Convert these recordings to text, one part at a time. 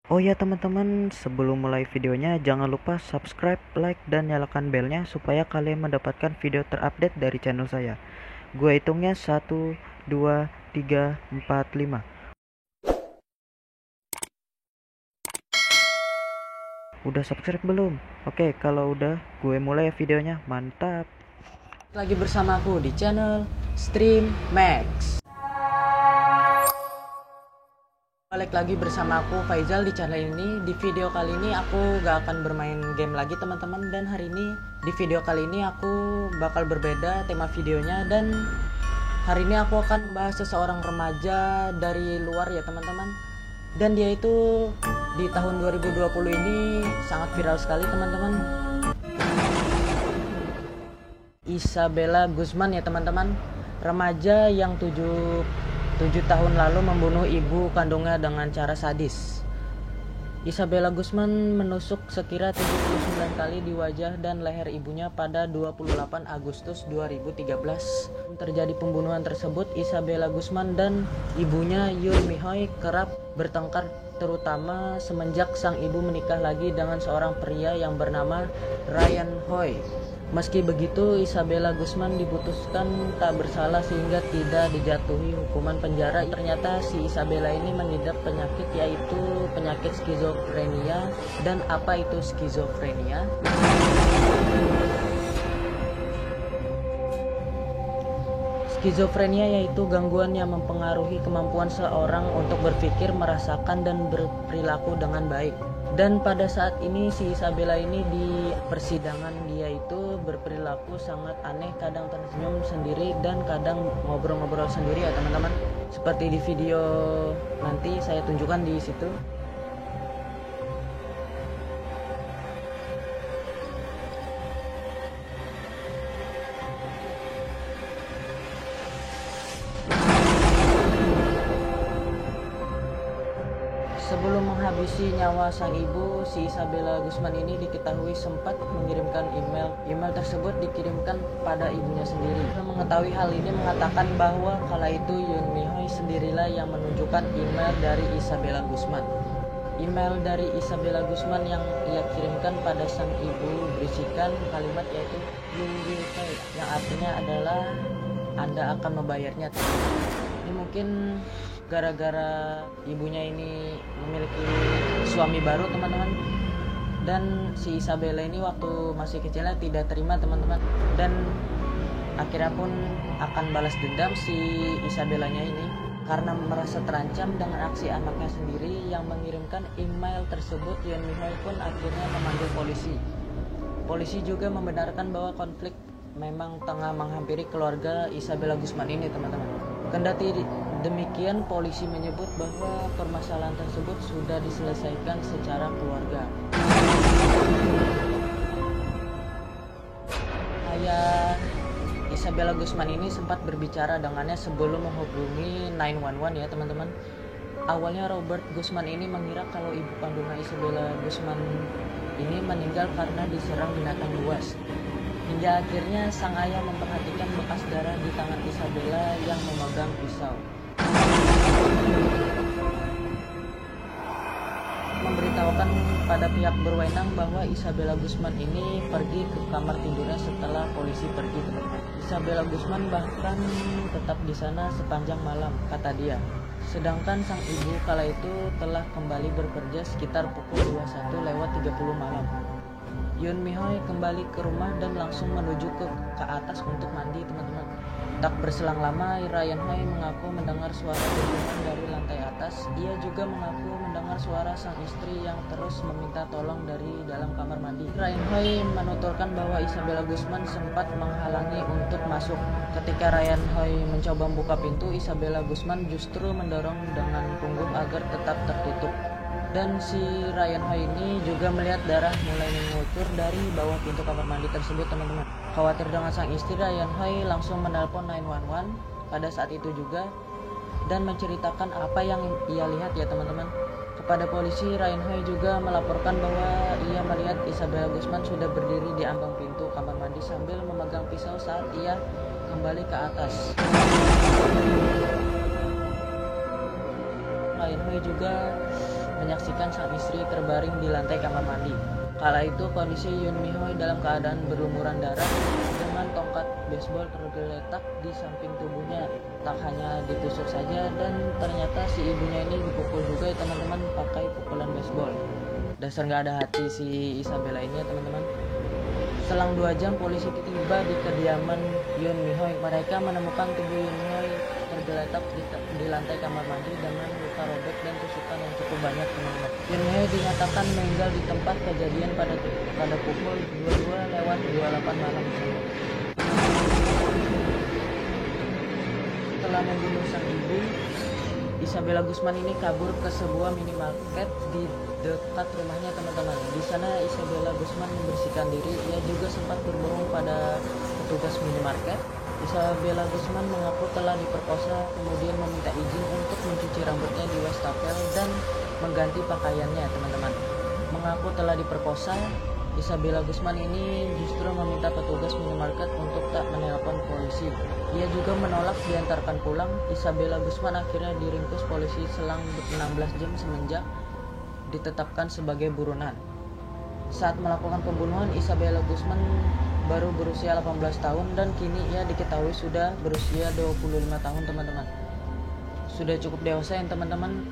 Oh ya teman-teman, sebelum mulai videonya jangan lupa subscribe, like, dan nyalakan belnya supaya kalian mendapatkan video terupdate dari channel saya. Gue hitungnya 1, 2, 3, 4, 5. Udah subscribe belum? Oke, kalau udah, gue mulai videonya. Mantap. Lagi bersama aku di channel Stream Max. Balik lagi bersama aku Faizal di channel ini. Di video kali ini aku gak akan bermain game lagi teman-teman. Dan hari ini di video kali ini aku bakal berbeda tema videonya. Dan hari ini aku akan membahas seseorang remaja dari luar ya teman-teman. Dan dia itu di tahun 2020 ini sangat viral sekali teman-teman. Isabella Guzman ya teman-teman, remaja yang 7 tahun lalu membunuh ibu kandungnya dengan cara sadis. Isabella Guzman menusuk sekira 79 kali di wajah dan leher ibunya pada 28 Agustus 2013. Terjadi pembunuhan tersebut, Isabella Guzman dan ibunya Yoon Mi Hoy kerap bertengkar, terutama semenjak sang ibu menikah lagi dengan seorang pria yang bernama Ryan Hoy. Meski begitu, Isabella Guzman diputuskan tak bersalah sehingga tidak dijatuhi hukuman penjara. Ternyata si Isabella ini mengidap penyakit, yaitu penyakit skizofrenia. Dan apa itu skizofrenia? Skizofrenia yaitu gangguan yang mempengaruhi kemampuan seorang untuk berpikir, merasakan, dan berperilaku dengan baik. Dan pada saat ini si Isabella ini di persidangan dia itu berperilaku sangat aneh, kadang tersenyum sendiri dan kadang ngobrol-ngobrol sendiri ya teman-teman. Seperti di video nanti saya tunjukkan di situ. Sebelum menghabisi nyawa sang ibu, si Isabella Guzman ini diketahui sempat mengirimkan email. Email tersebut dikirimkan pada ibunya sendiri. Mengetahui hal ini mengatakan bahwa kala itu Yoon Mi Hoy sendirilah yang menunjukkan email dari Isabella Guzman. Email dari Isabella Guzman yang ia kirimkan pada sang ibu berisikan kalimat yaitu "You will pay", yang artinya adalah Anda akan membayarnya. Ini mungkin gara-gara ibunya ini memiliki suami baru teman-teman, dan si Isabella ini waktu masih kecilnya tidak terima teman-teman, dan akhirnya pun akan balas dendam si Isabellanya ini karena merasa terancam dengan aksi anaknya sendiri yang mengirimkan email tersebut. Yoon Mi Hoy pun akhirnya memanggil polisi. Polisi juga membenarkan bahwa konflik memang tengah menghampiri keluarga Isabella Guzman ini teman-teman. Kendati demikian, polisi menyebut bahwa permasalahan tersebut sudah diselesaikan secara keluarga. Ayah Isabella Guzman ini sempat berbicara dengannya sebelum menghubungi 911 ya teman-teman. Awalnya Robert Guzman ini mengira kalau ibu kandungnya Isabella Guzman ini meninggal karena diserang binatang buas. Hingga akhirnya sang ayah memperhatikan bekas darah di tangan Isabella yang memegang pisau. Memberitahukan pada pihak berwenang bahwa Isabella Guzman ini pergi ke kamar tidurnya setelah polisi pergi. Isabella Guzman bahkan tetap di sana sepanjang malam, kata dia. Sedangkan sang ibu kala itu telah kembali bekerja sekitar pukul 21:30 malam. Yoon Mi Hoy kembali ke rumah dan langsung menuju ke atas untuk mandi teman-teman. Tak berselang lama, Ryan Hoy mengaku mendengar suara dentuman dari lantai atas. Ia juga mengaku mendengar suara sang istri yang terus meminta tolong dari dalam kamar mandi. Ryan Hoy menuturkan bahwa Isabella Guzman sempat menghalangi untuk masuk. Ketika Ryan Hoy mencoba membuka pintu, Isabella Guzman justru mendorong dengan punggung agar tetap tertutup. Dan si Ryan Hoy ini juga melihat darah mulai mengucur dari bawah pintu kamar mandi tersebut teman-teman. Khawatir dengan sang istri, Ryan Hoy langsung menelpon 911 pada saat itu juga dan menceritakan apa yang ia lihat ya teman-teman. Kepada polisi, Ryan Hoy juga melaporkan bahwa ia melihat Isabella Guzman sudah berdiri di ambang pintu kamar mandi sambil memegang pisau saat ia kembali ke atas. Ryan Hoy juga menyaksikan sang istri terbaring di lantai kamar mandi. Kala itu kondisi Yoon Mi Hoy dalam keadaan berlumuran darah dengan tongkat baseball tergeletak di samping tubuhnya. Tak hanya ditusuk saja, dan ternyata si ibunya ini dipukul juga ya teman-teman, pakai pukulan baseball. Dasar nggak ada hati si Isabella ini ya teman-teman. Selang 2 jam polisi tiba di kediaman Yoon Mi Hoy. Mereka menemukan tubuh Yoon Mi Hoy tergeletak di lantai kamar mandi dengan luka robek dan tusukan yang cukup banyak teman-teman. Yoon Mi Hoy dinyatakan meninggal di tempat kejadian pada pukul 22:28 malam. Setelah membunuh sang ibu, Isabella Guzman ini kabur ke sebuah minimarket di dekat rumahnya teman-teman. Di sana Isabella Guzman membersihkan diri. Ia juga sempat berbohong pada petugas minimarket. Isabella Guzman mengaku telah diperkosa, kemudian meminta izin untuk mencuci rambutnya di wastafel dan mengganti pakaiannya teman-teman. Mengaku telah diperkosa, Isabella Guzman ini justru meminta petugas minimarket untuk tak menelpon polisi. Ia juga menolak diantarkan pulang. Isabella Guzman akhirnya diringkus polisi selang 16 jam semenjak ditetapkan sebagai buronan. Saat melakukan pembunuhan, Isabella Guzman baru berusia 18 tahun dan kini ia diketahui sudah berusia 25 tahun teman-teman. Sudah cukup dewasa ya teman-teman.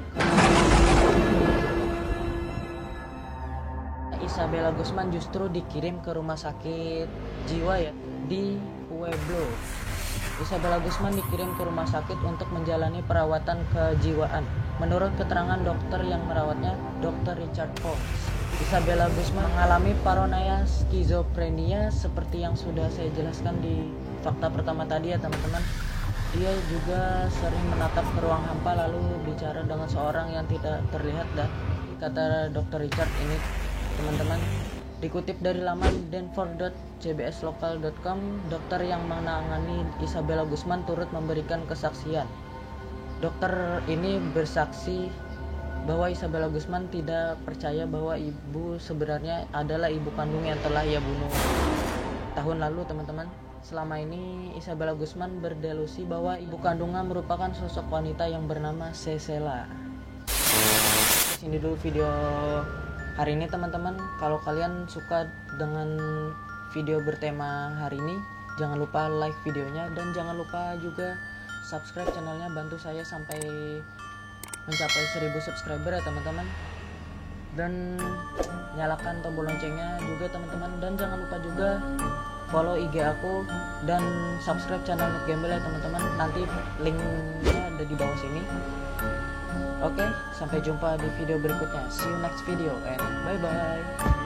Isabella Guzman justru dikirim ke rumah sakit jiwa ya di Pueblo. Isabella Guzman dikirim ke rumah sakit untuk menjalani perawatan kejiwaan. Menurut keterangan dokter yang merawatnya, Dr. Richard Fox, Isabella Guzman mengalami paranoia skizofrenia seperti yang sudah saya jelaskan di fakta pertama tadi ya teman-teman. Dia juga sering menatap ke ruang hampa lalu bicara dengan seorang yang tidak terlihat, dan kata Dr. Richard ini teman-teman, dikutip dari laman denver.cbslocal.com, dokter yang menangani Isabella Guzman turut memberikan kesaksian. Dokter ini bersaksi bahwa Isabella Guzman tidak percaya bahwa ibu sebenarnya adalah ibu kandung yang telah ia bunuh tahun lalu teman-teman. Selama ini Isabella Guzman berdelusi bahwa ibu kandungnya merupakan sosok wanita yang bernama Cecela. Ini dulu video hari ini teman-teman. Kalau kalian suka dengan video bertema hari ini, jangan lupa like videonya dan jangan lupa juga subscribe channelnya. Bantu saya sampai mencapai 1000 subscriber ya teman-teman, dan nyalakan tombol loncengnya juga teman-teman, dan jangan lupa juga follow IG aku dan subscribe channel Noob Gembel ya teman-teman. Nanti linknya ada di bawah sini. Oke, sampai jumpa di video berikutnya. See you next video and bye bye.